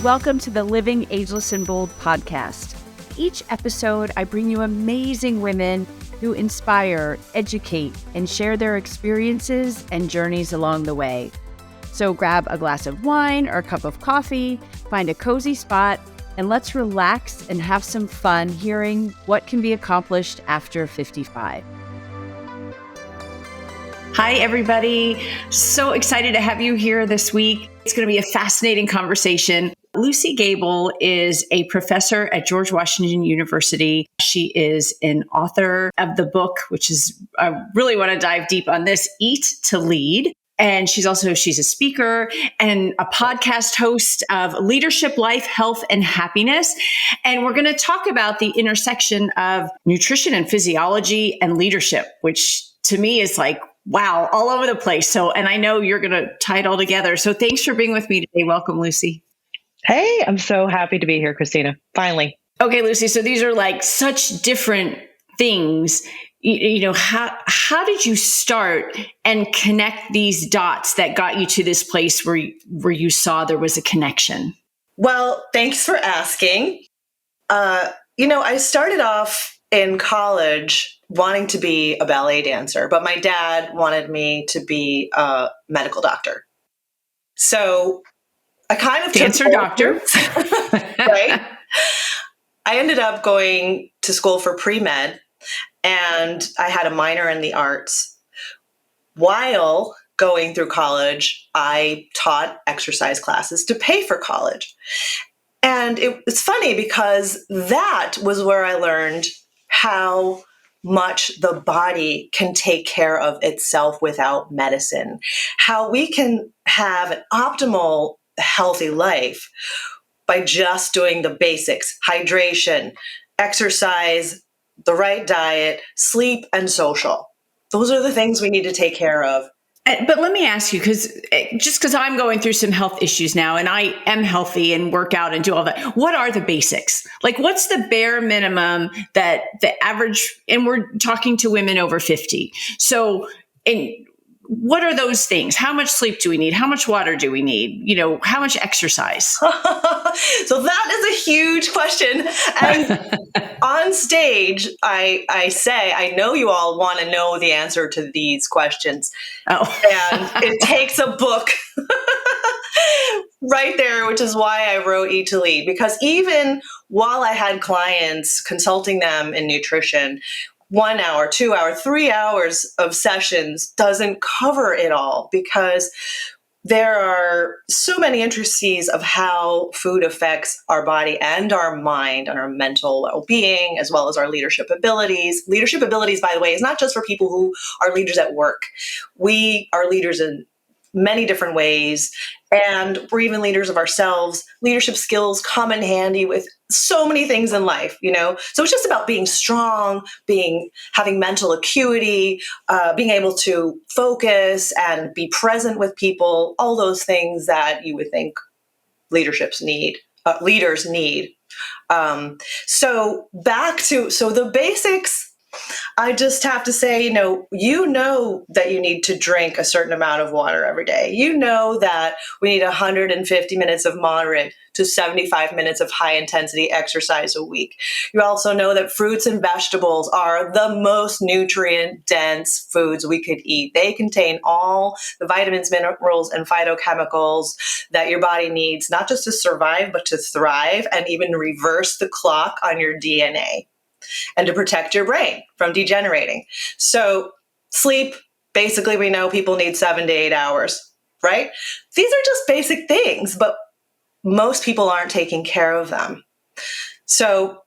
Welcome to the Living Ageless and Bold podcast. Each episode, I bring you amazing women who inspire, educate, and share their experiences and journeys along the way. So grab a glass of wine or a cup of coffee, find a cozy spot, and let's relax and have some fun hearing what can be accomplished after 55. Hi, everybody. So excited to have you here this week. It's going to be a fascinating conversation. Luci Gabel is a professor at George Washington University. She is an author of the book, which is, I really want to dive deep on this, Eat to Lead. And she's a speaker and a podcast host of Leadership, Life, Health, and Happiness. And we're going to talk about the intersection of nutrition and physiology and leadership, which to me is like, wow, all over the place. So, and I know you're going to tie it all together. So thanks for being with me today. Welcome, Luci. Hey, I'm so happy to be here, Christina. Finally. Okay, Luci. So these are like such different things. How did you start and connect these dots that got you to this place where you saw there was a connection? Well, thanks for asking. I started off in college wanting to be a ballet dancer, but my dad wanted me to be a medical doctor. So I kind of dancer doctor, right? I ended up going to school for pre-med, and I had a minor in the arts. While going through college, I taught exercise classes to pay for college. And it's funny because that was where I learned how much the body can take care of itself without medicine, how we can have an optimal, healthy life by just doing the basics: hydration, exercise, the right diet, sleep, and social. Those are the things we need to take care of. But let me ask you, because I'm going through some health issues now and I am healthy and work out and do all that. What are the basics? Like, what's the bare minimum that the average, and we're talking to women over 50. So, what are those things? How much sleep do we need? How much water do we need? How much exercise? So that is a huge question. And on stage, I say, I know you all want to know the answer to these questions. Oh. And it takes a book right there, which is why I wrote Eat to Lead. Because even while I had clients consulting them in nutrition, 1 hour, 2 hour, 3 hours of sessions doesn't cover it all, because there are so many intricacies of how food affects our body and our mind and our mental well-being, as well as our leadership abilities. Leadership abilities, by the way, is not just for people who are leaders at work. We are leaders in many different ways, and we're even leaders of ourselves. Leadership skills come in handy with so many things in life, So it's just about being strong, having mental acuity, being able to focus and be present with people, all those things that you would think leaders need. So the basics. I just have to say, you know that you need to drink a certain amount of water every day. You know that we need 150 minutes of moderate to 75 minutes of high intensity exercise a week. You also know that fruits and vegetables are the most nutrient dense foods we could eat. They contain all the vitamins, minerals, and phytochemicals that your body needs, not just to survive, but to thrive and even reverse the clock on your DNA, and to protect your brain from degenerating. So sleep, basically we know people need 7 to 8 hours, right? These are just basic things, but most people aren't taking care of them. So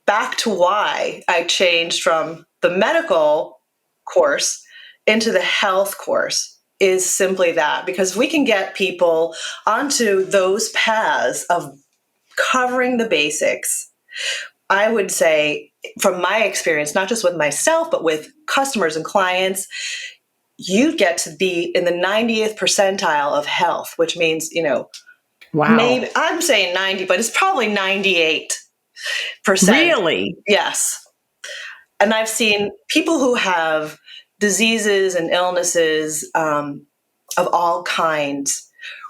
back to why I changed from the medical course into the health course is simply that, because we can get people onto those paths of covering the basics. I would say, from my experience, not just with myself, but with customers and clients, you get to be in the 90th percentile of health, which means, wow. Maybe I'm saying 90, but it's probably 98%. Really? Yes. And I've seen people who have diseases and illnesses of all kinds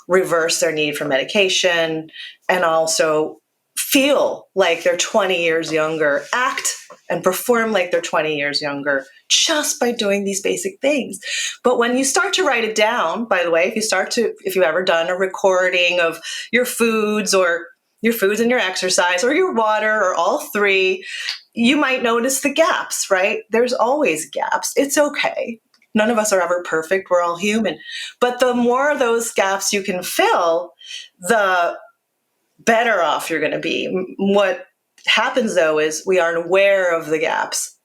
reverse their need for medication, and also feel like they're 20 years younger, act and perform like they're 20 years younger just by doing these basic things. But when you start to write it down, by the way, if you've ever done a recording of your foods and your exercise or your water or all three, you might notice the gaps, right? There's always gaps. It's okay. None of us are ever perfect. We're all human. But the more of those gaps you can fill, the better off you're going to be. What happens though is we aren't aware of the gaps.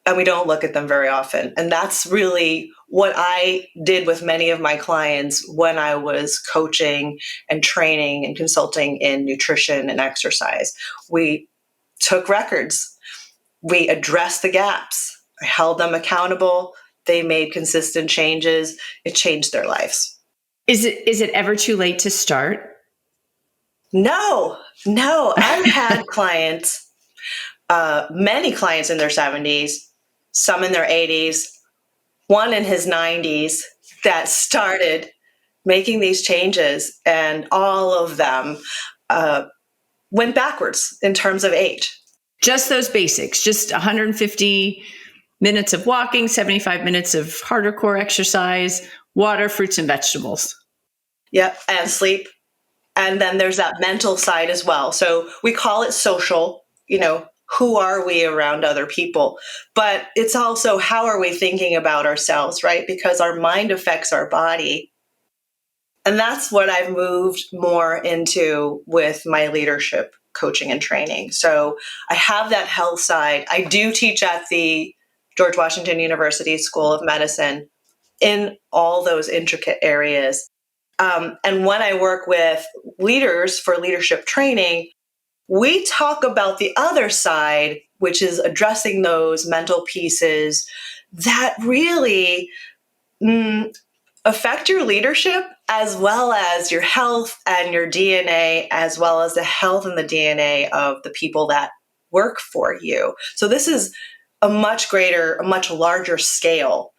And we don't look at them very often. And that's really what I did with many of my clients when I was coaching and training and consulting in nutrition and exercise. We took records. We addressed the gaps. I held them accountable. They made consistent changes. It changed their lives. Is it ever too late to start? No. I've had clients, many clients in their 70s, some in their 80s, one in his 90s that started making these changes, and all of them went backwards in terms of age. Just those basics, just 150 minutes of walking, 75 minutes of harder core exercise, water, fruits, and vegetables. Yep, and sleep. And then there's that mental side as well. So we call it social, who are we around other people? But it's also how are we thinking about ourselves, right? Because our mind affects our body. And that's what I've moved more into with my leadership coaching and training. So I have that health side. I do teach at the George Washington University School of Medicine in all those intricate areas. And when I work with leaders for leadership training, we talk about the other side, which is addressing those mental pieces that really affect your leadership as well as your health and your DNA, as well as the health and the DNA of the people that work for you. So this is a much larger scale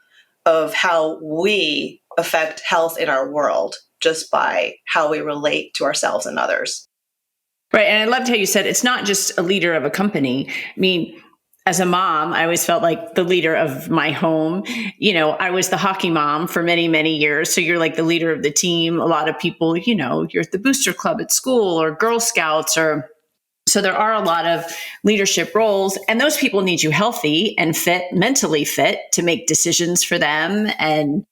of how we affect health in our world just by how we relate to ourselves and others. Right. And I loved how you said it's not just a leader of a company. I mean, as a mom, I always felt like the leader of my home. I was the hockey mom for many, many years. So you're like the leader of the team. A lot of people, you're at the booster club at school or Girl Scouts so there are a lot of leadership roles, and those people need you healthy and fit, mentally fit to make decisions for them. And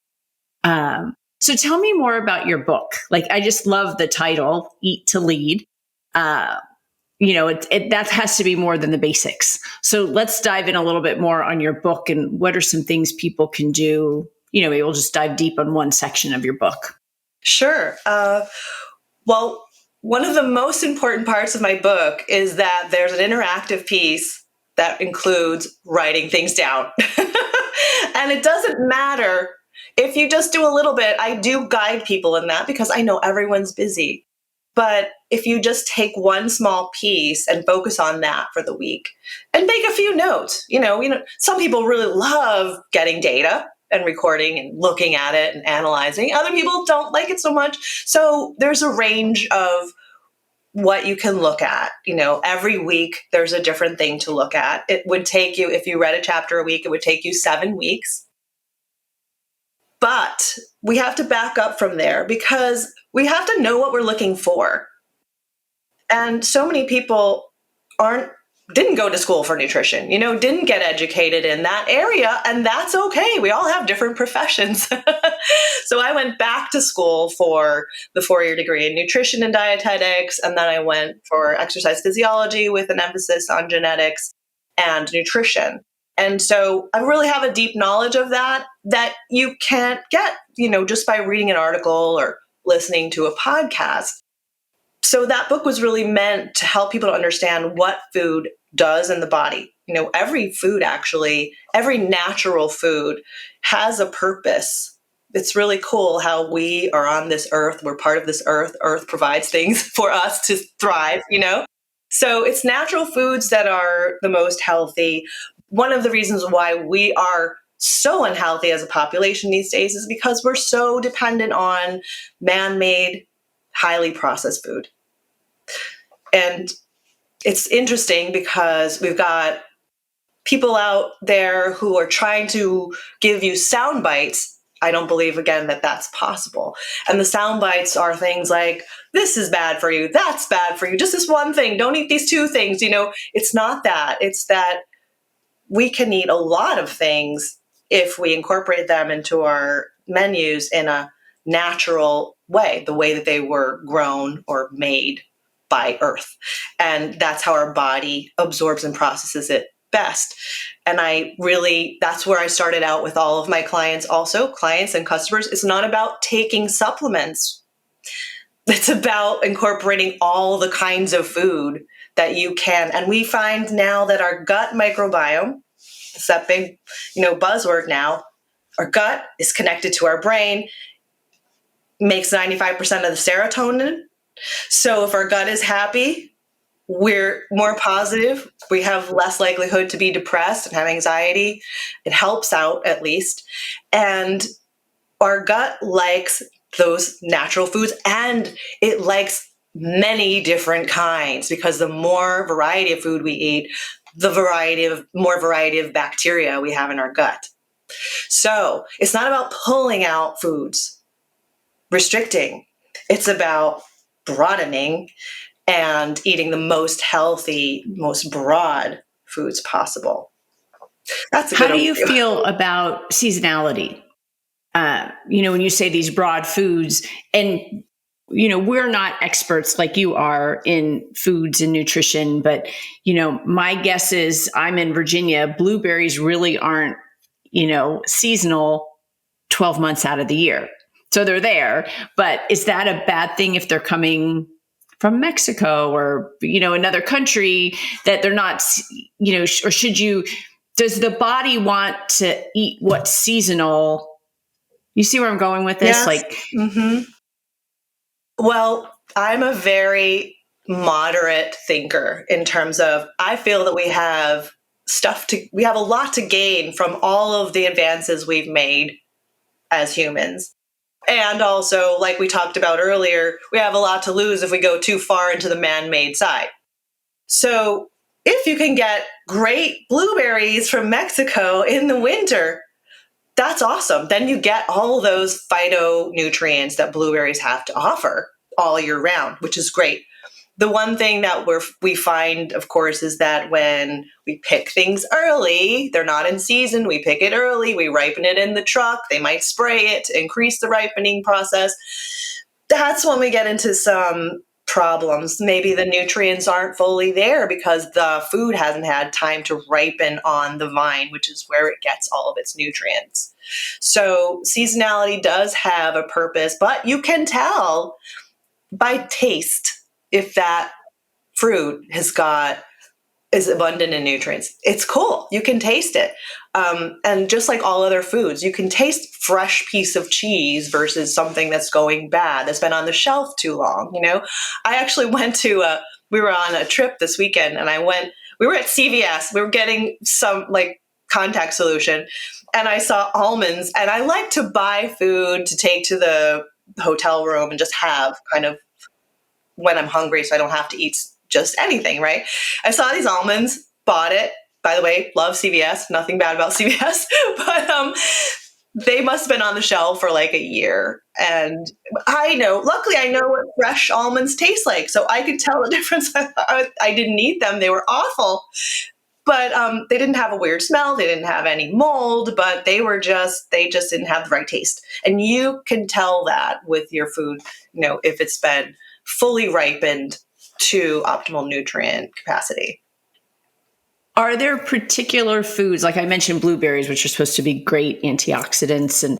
so tell me more about your book. Like, I just love the title, Eat to Lead. That has to be more than the basics. So let's dive in a little bit more on your book and what are some things people can do. Maybe we'll just dive deep on one section of your book. Sure. Well, one of the most important parts of my book is that there's an interactive piece that includes writing things down. And it doesn't matter if you just do a little bit. I do guide people in that because I know everyone's busy. But if you just take one small piece and focus on that for the week and make a few notes, some people really love getting data and recording and looking at it and analyzing. Other people don't like it so much. So there's a range of what you can look at. Every week there's a different thing to look at. It would take you, if you read a chapter a week, it would take you 7 weeks. But we have to back up from there because we have to know what we're looking for. And so many people didn't go to school for nutrition, didn't get educated in that area. And that's okay. We all have different professions. So I went back to school for the 4-year degree in nutrition and dietetics. And then I went for exercise physiology with an emphasis on genetics and nutrition. And so I really have a deep knowledge of that you can't get, just by reading an article or listening to a podcast. So that book was really meant to help people to understand what food does in the body. Every food, actually, every natural food has a purpose. It's really cool how we are on this earth. We're part of this earth. Earth provides things for us to thrive, So it's natural foods that are the most healthy. One of the reasons why we are so unhealthy as a population these days is because we're so dependent on man-made, highly processed food. And it's interesting because we've got people out there who are trying to give you sound bites. I don't believe, again, that that's possible. And the sound bites are things like, this is bad for you, that's bad for you, just this one thing, don't eat these two things. It's not that. It's that we can eat a lot of things if we incorporate them into our menus in a natural way, the way that they were grown or made by Earth. And that's how our body absorbs and processes it best. And that's where I started out with all of my clients, also clients and customers. It's not about taking supplements. It's about incorporating all the kinds of food that you can. And we find now that our gut microbiome, it's that big, buzzword now, our gut is connected to our brain, makes 95% of the serotonin. So if our gut is happy, we're more positive. We have less likelihood to be depressed and have anxiety. It helps out at least. And our gut likes those natural foods, and it likes many different kinds, because the more variety of food we eat, the more variety of bacteria we have in our gut. So it's not about pulling out foods, restricting. It's about broadening and eating the most healthy, most broad foods possible. That's a good How do you overview. feel about seasonality? When you say these broad foods, and we're not experts like you are in foods and nutrition, but my guess is, I'm in Virginia, blueberries really aren't seasonal 12 months out of the year. So they're there, but is that a bad thing if they're coming from Mexico or another country, that they're not, or does the body want to eat what's seasonal? You see where I'm going with this? Yes. Mm-hmm. Well, I'm a very moderate thinker in terms of, I feel that we have a lot to gain from all of the advances we've made as humans. And also, like we talked about earlier, we have a lot to lose if we go too far into the man-made side. So if you can get great blueberries from Mexico in the winter, that's awesome. Then you get all those phytonutrients that blueberries have to offer all year round, which is great. The one thing that we find, of course, is that when we pick things early, they're not in season, we pick it early, we ripen it in the truck, they might spray it to increase the ripening process. That's when we get into some problems. Maybe the nutrients aren't fully there because the food hasn't had time to ripen on the vine, which is where it gets all of its nutrients. So seasonality does have a purpose, but you can tell by taste if that fruit is abundant in nutrients. It's cool. You can taste it. And just like all other foods, you can taste fresh piece of cheese versus something that's going bad, that's been on the shelf too long. I actually we were on a trip this weekend, and we were at CVS. We were getting some contact solution, and I saw almonds, and I like to buy food to take to the hotel room and just have kind of when I'm hungry, so I don't have to eat just anything, right? I saw these almonds, bought it. By the way, love CVS, nothing bad about CVS, but they must have been on the shelf for a year. And luckily I know what fresh almonds taste like, so I could tell the difference. I didn't eat them, they were awful, but they didn't have a weird smell, they didn't have any mold, but they just didn't have the right taste. And you can tell that with your food, if it's been fully ripened to optimal nutrient capacity. Are there particular foods, like I mentioned blueberries, which are supposed to be great antioxidants, and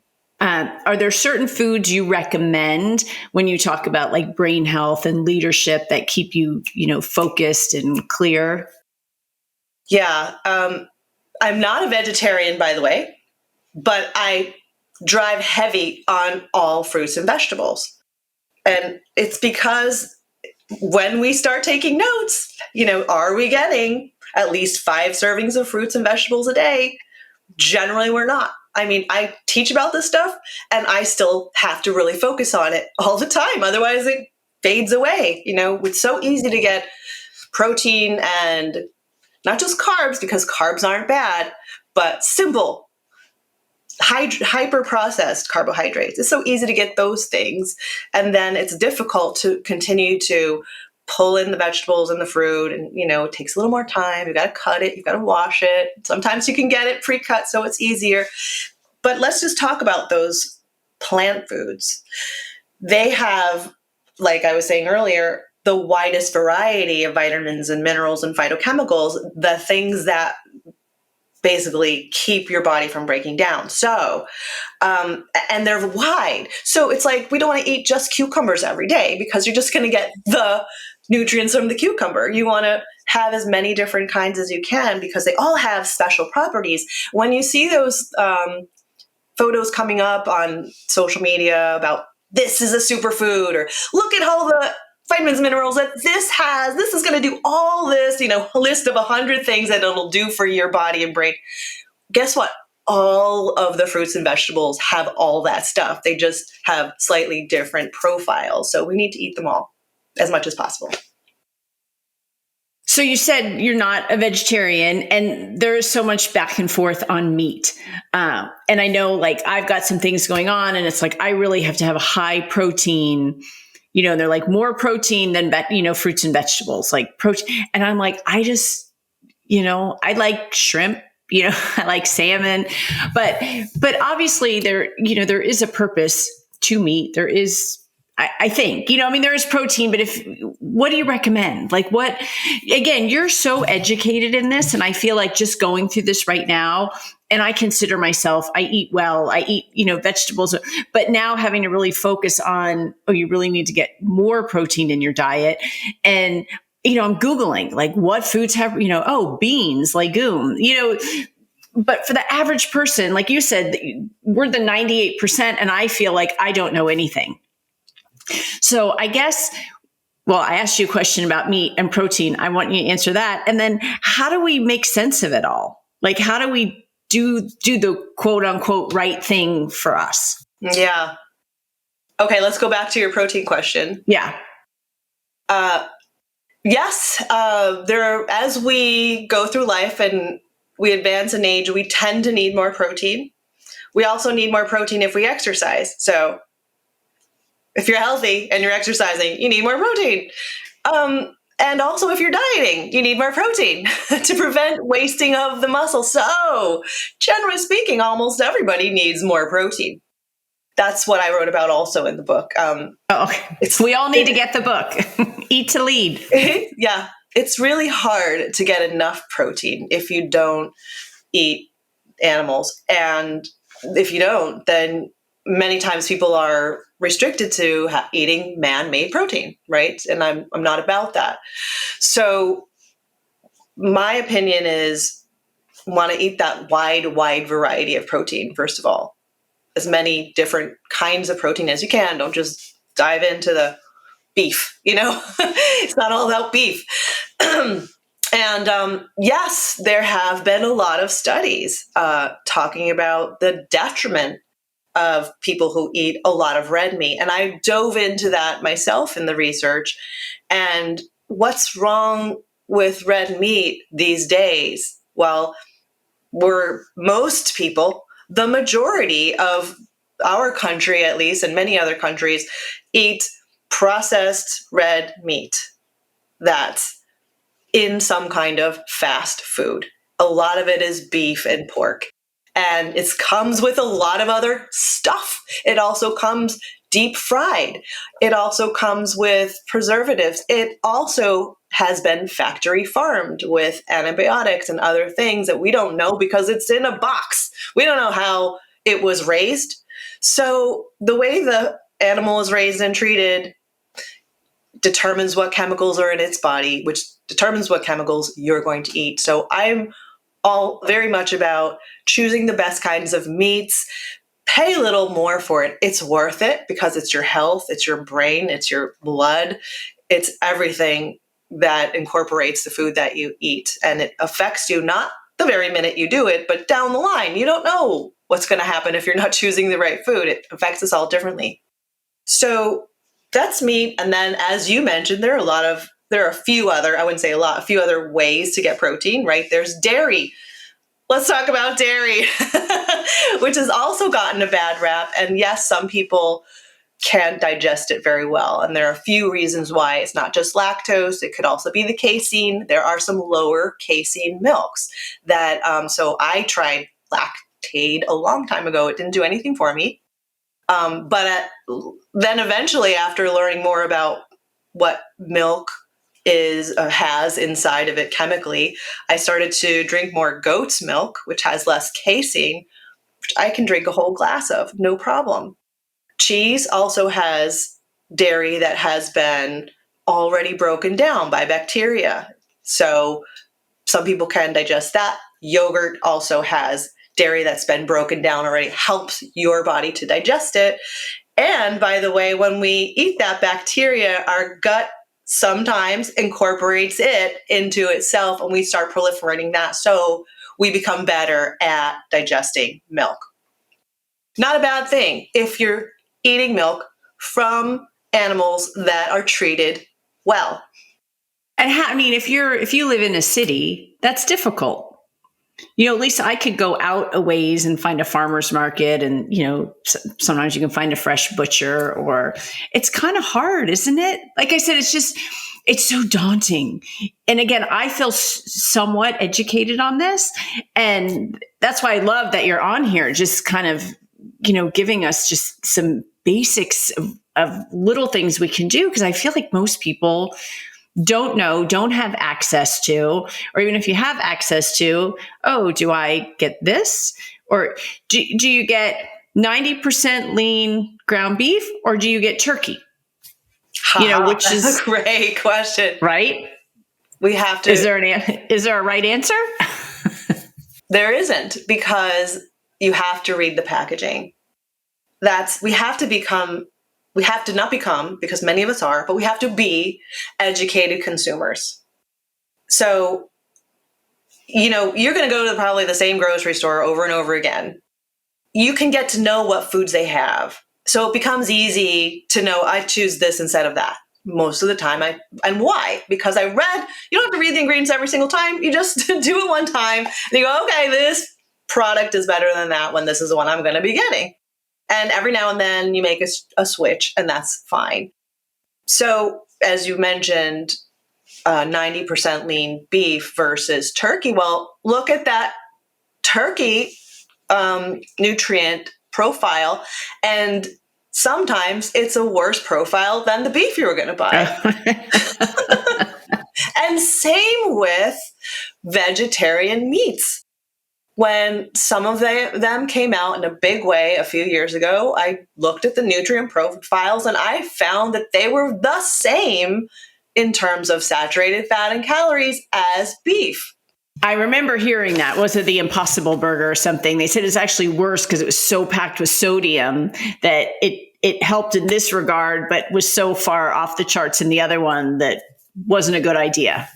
are there certain foods you recommend when you talk about brain health and leadership that keep you, focused and clear? Yeah. I'm not a vegetarian, by the way, but I drive heavy on all fruits and vegetables. And it's because when we start taking notes, are we getting at least 5 servings of fruits and vegetables a day? Generally, we're not. I mean, I teach about this stuff and I still have to really focus on it all the time. Otherwise, it fades away. It's so easy to get protein and not just carbs, because carbs aren't bad, but simple, hyper processed carbohydrates. It's so easy to get those things. And then it's difficult to continue to pull in the vegetables and the fruit. And, it takes a little more time. You've got to cut it. You've got to wash it. Sometimes you can get it pre-cut, so it's easier. But let's just talk about those plant foods. They have, like I was saying earlier, the widest variety of vitamins and minerals and phytochemicals, the things that basically keep your body from breaking down. So, and they're wide. So it's like, we don't want to eat just cucumbers every day because you're just going to get the nutrients from the cucumber. You want to have as many different kinds as you can because they all have special properties. When you see those photos coming up on social media about this is a superfood, or look at all the vitamins, minerals that this is going to do all this, a list of 100 things that it'll do for your body and brain. Guess what? All of the fruits and vegetables have all that stuff. They just have slightly different profiles. So we need to eat them all as much as possible. So you said you're not a vegetarian, and there is so much back and forth on meat. And I know, like, I've got some things going on, and it's like, I really have to have a high protein, they're like more protein than, fruits and vegetables, like protein. And I'm like, I just, I like shrimp, I like salmon, but obviously there is a purpose to meat. There is, I think, there is protein, but what do you recommend? Like again, you're so educated in this. And I feel like just going through this right now, and I consider myself, I eat well, I eat, vegetables, but now having to really focus on, you really need to get more protein in your diet. And, I'm Googling like what foods have, beans, legume, but for the average person, like you said, we're the 98%. And I feel like I don't know anything. So I guess, I asked you a question about meat and protein. I want you to answer that. And then how do we make sense of it all? Like, how do we do the quote unquote right thing for us? Yeah. Okay. Let's go back to your protein question. Yeah. Yes. As we go through life and we advance in age, we tend to need more protein. We also need more protein if we exercise. So if you're healthy and you're exercising, you need more protein. And also if you're dieting, you need more protein to prevent wasting of the muscle. So generally speaking, almost everybody needs more protein. That's what I wrote about also in the book. We all need to get the book. Eat to lead. Yeah. It's really hard to get enough protein if you don't eat animals. And if you don't, then many times people are restricted to eating man-made protein, right? And I'm not about that. So my opinion is want to eat that wide variety of protein, first of all. As many different kinds of protein as you can. Don't just dive into the beef, It's not all about beef. And yes, there have been a lot of studies talking about the detriment of people who eat a lot of red meat. And I dove into that myself in the research. And what's wrong with red meat these days? Well, most people, the majority of our country, at least, and many other countries, eat processed red meat that's in some kind of fast food. A lot of it is beef and pork. And it comes with a lot of other stuff. It also comes deep fried. It also comes with preservatives. It also has been factory farmed with antibiotics and other things that we don't know because it's in a box. We don't know how it was raised. So the way the animal is raised and treated determines what chemicals are in its body, which determines what chemicals you're going to eat. So I'm all very much about choosing the best kinds of meats. Pay a little more for it. It's worth it because it's your health, it's your brain, it's your blood, it's everything that incorporates the food that you eat. And it affects you not the very minute you do it, but down the line, you don't know what's going to happen if you're not choosing the right food. It affects us all differently. So that's meat. And then, as you mentioned, there are a few other, I wouldn't say a lot, a few other ways to get protein, right? There's dairy. Let's talk about dairy, which has also gotten a bad rap. And yes, some people can't digest it very well. And there are a few reasons why. It's not just lactose. It could also be the casein. There are some lower casein milks that, so I tried Lactaid a long time ago. It didn't do anything for me. Then eventually, after learning more about what milk has inside of it chemically, I started to drink more goat's milk, which has less casein, which I can drink a whole glass of, no problem. Cheese also has dairy that has been already broken down by bacteria. So some people can digest that. Yogurt also has dairy that's been broken down already, helps your body to digest it. And by the way, when we eat that bacteria, our gut sometimes incorporates it into itself and we start proliferating that. So we become better at digesting milk. Not a bad thing if you're eating milk from animals that are treated well. And if you live in a city, that's difficult. At least I could go out a ways and find a farmer's market, and sometimes you can find a fresh butcher, or it's kind of hard, isn't it? Like I said, it's so daunting. And again, I feel somewhat educated on this, and that's why I love that you're on here, just kind of, giving us just some basics of little things we can do. Because I feel like most people don't know, don't have access to, or even if you have access to, oh, do I get this? Or do you get 90% lean ground beef, or do you get turkey? Which is a great question. Right? We have to. Is there a right answer? There isn't, because you have to read the packaging. We have to not become, because many of us are, but we have to be educated consumers. So, you're going to go to probably the same grocery store over and over again. You can get to know what foods they have. So it becomes easy to know, I choose this instead of that. Most of the time, and why? Because you don't have to read the ingredients every single time. You just do it one time and you go, okay, this product is better than that one. This is the one I'm going to be getting. And every now and then you make a switch, and that's fine. So as you mentioned, 90% lean beef versus turkey. Well, look at that turkey nutrient profile, and sometimes it's a worse profile than the beef you were going to buy. And same with vegetarian meats. When some of them came out in a big way a few years ago, I looked at the nutrient profiles and I found that they were the same in terms of saturated fat and calories as beef. I remember hearing that. Was it the Impossible Burger or something? They said it's actually worse because it was so packed with sodium that it helped in this regard, but was so far off the charts in the other one that wasn't a good idea.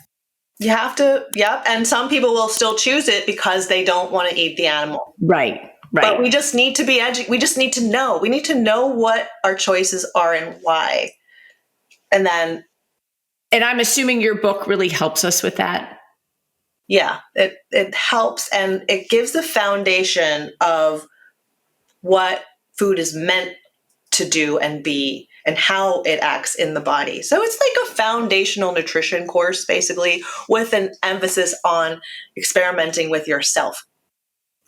You have to, yep. And some people will still choose it because they don't want to eat the animal. Right. But we just need to be we just need to know. We need to know what our choices are and why. And I'm assuming your book really helps us with that. Yeah, it helps, and it gives the foundation of what food is meant to do and be, and how it acts in the body. So it's like a foundational nutrition course, basically, with an emphasis on experimenting with yourself.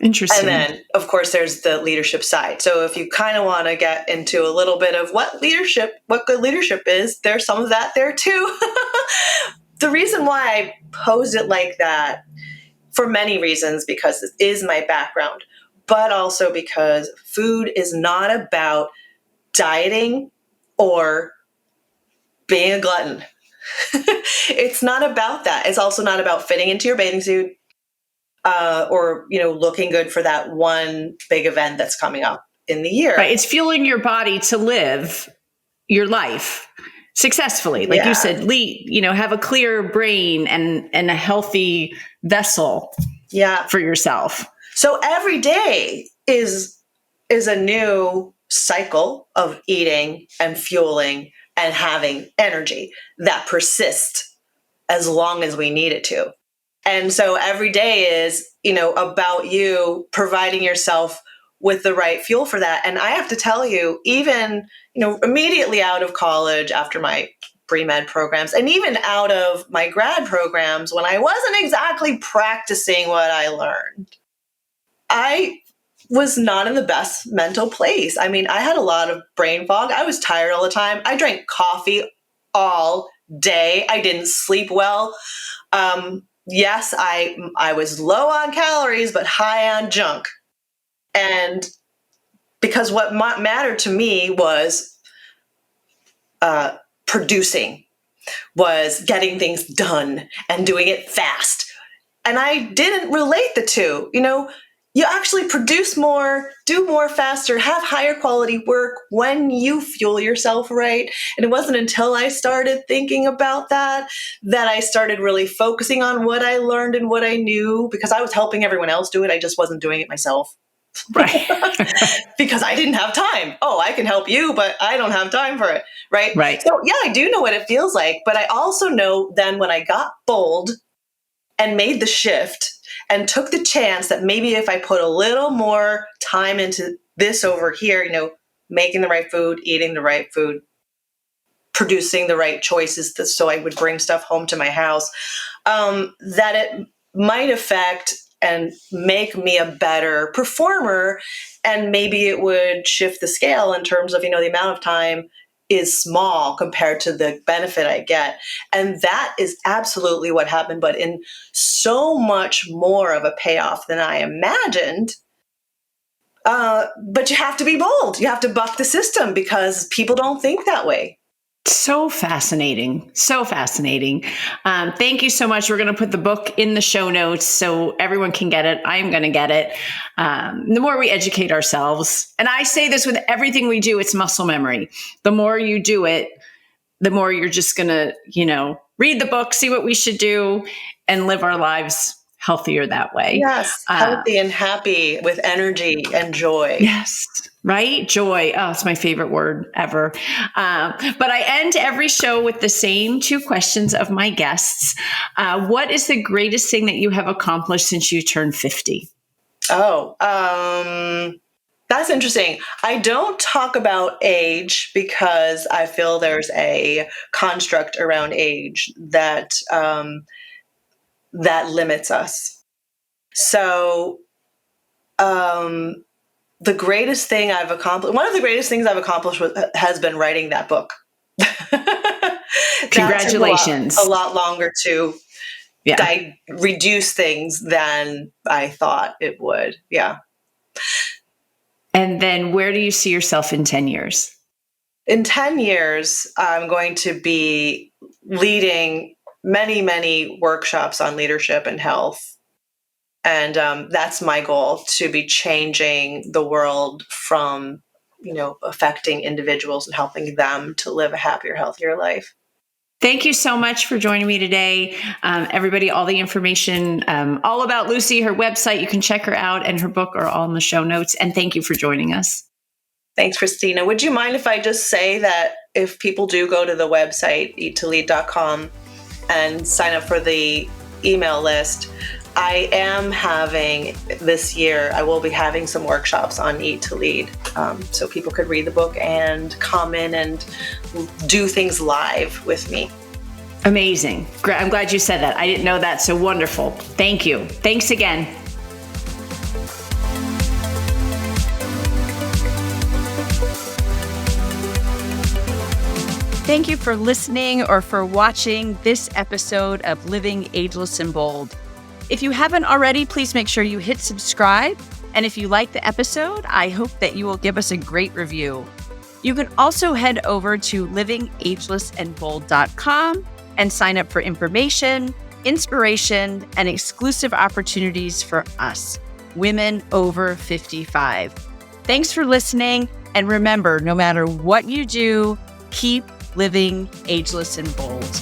Interesting. And then, of course, there's the leadership side. So if you kind of want to get into a little bit of what good leadership is, there's some of that there too. The reason why I posed it like that, for many reasons, because it is my background, but also because food is not about dieting or being a glutton. It's not about that. It's also not about fitting into your bathing suit or looking good for that one big event that's coming up in the year. Right. It's fueling your body to live your life successfully. Like you said, have a clear brain and a healthy vessel Yeah. for yourself. So every day is a new cycle of eating and fueling and having energy that persists as long as we need it to. And so every day is, about you providing yourself with the right fuel for that. And I have to tell you, even, immediately out of college after my pre-med programs and even out of my grad programs, when I wasn't exactly practicing what I learned, I was not in the best mental place. I mean, I had a lot of brain fog. I was tired all the time. I drank coffee all day. I didn't sleep well. Yes, I was low on calories, but high on junk. And because what mattered to me was producing, was getting things done and doing it fast. And I didn't relate the two. You actually produce more, do more faster, have higher quality work when you fuel yourself right. And it wasn't until I started thinking about that I started really focusing on what I learned and what I knew, because I was helping everyone else do it. I just wasn't doing it myself. Right. Because I didn't have time. Oh, I can help you, but I don't have time for it. Right. Right. So yeah, I do know what it feels like. But I also know then when I got bold and made the shift and took the chance that maybe if I put a little more time into this over here, making the right food, eating the right food, producing the right choices so I would bring stuff home to my house, that it might affect and make me a better performer. And maybe it would shift the scale in terms of, the amount of time is small compared to the benefit I get. And that is absolutely what happened, but in so much more of a payoff than I imagined. But you have to be bold. You have to buck the system because people don't think that way. So fascinating. So fascinating. Thank you so much. We're going to put the book in the show notes so everyone can get it. I'm going to get it. The more we educate ourselves, and I say this with everything we do, it's muscle memory. The more you do it, the more you're just going to, read the book, see what we should do, and live our lives healthier that way. Yes. Healthy and happy with energy and joy. Yes. Right? Joy. Oh, it's my favorite word ever. But I end every show with the same two questions of my guests. What is the greatest thing that you have accomplished since you turned 50? Oh, that's interesting. I don't talk about age because I feel there's a construct around age that limits us. So, the greatest thing I've accomplished, one of the greatest things I've accomplished has been writing that book. Congratulations. That took a lot longer to reduce things than I thought it would. Yeah. And then where do you see yourself in 10 years? In 10 years, I'm going to be leading many, many workshops on leadership and health. And that's my goal, to be changing the world from, affecting individuals and helping them to live a happier, healthier life. Thank you so much for joining me today. Everybody, all the information, all about Luci, her website, you can check her out, and her book are all in the show notes. And thank you for joining us. Thanks, Christina. Would you mind if I just say that if people do go to the website, eat2lead.com, and sign up for the email list, I am having this year, I will be having some workshops on Eat to Lead. So people could read the book and come in and do things live with me. Amazing. I'm glad you said that. I didn't know that. So wonderful. Thank you. Thanks again. Thank you for listening or for watching this episode of Living Ageless and Bold. If you haven't already, please make sure you hit subscribe. And if you like the episode, I hope that you will give us a great review. You can also head over to livingagelessandbold.com and sign up for information, inspiration, and exclusive opportunities for us, women over 55. Thanks for listening. And remember, no matter what you do, keep living ageless and bold.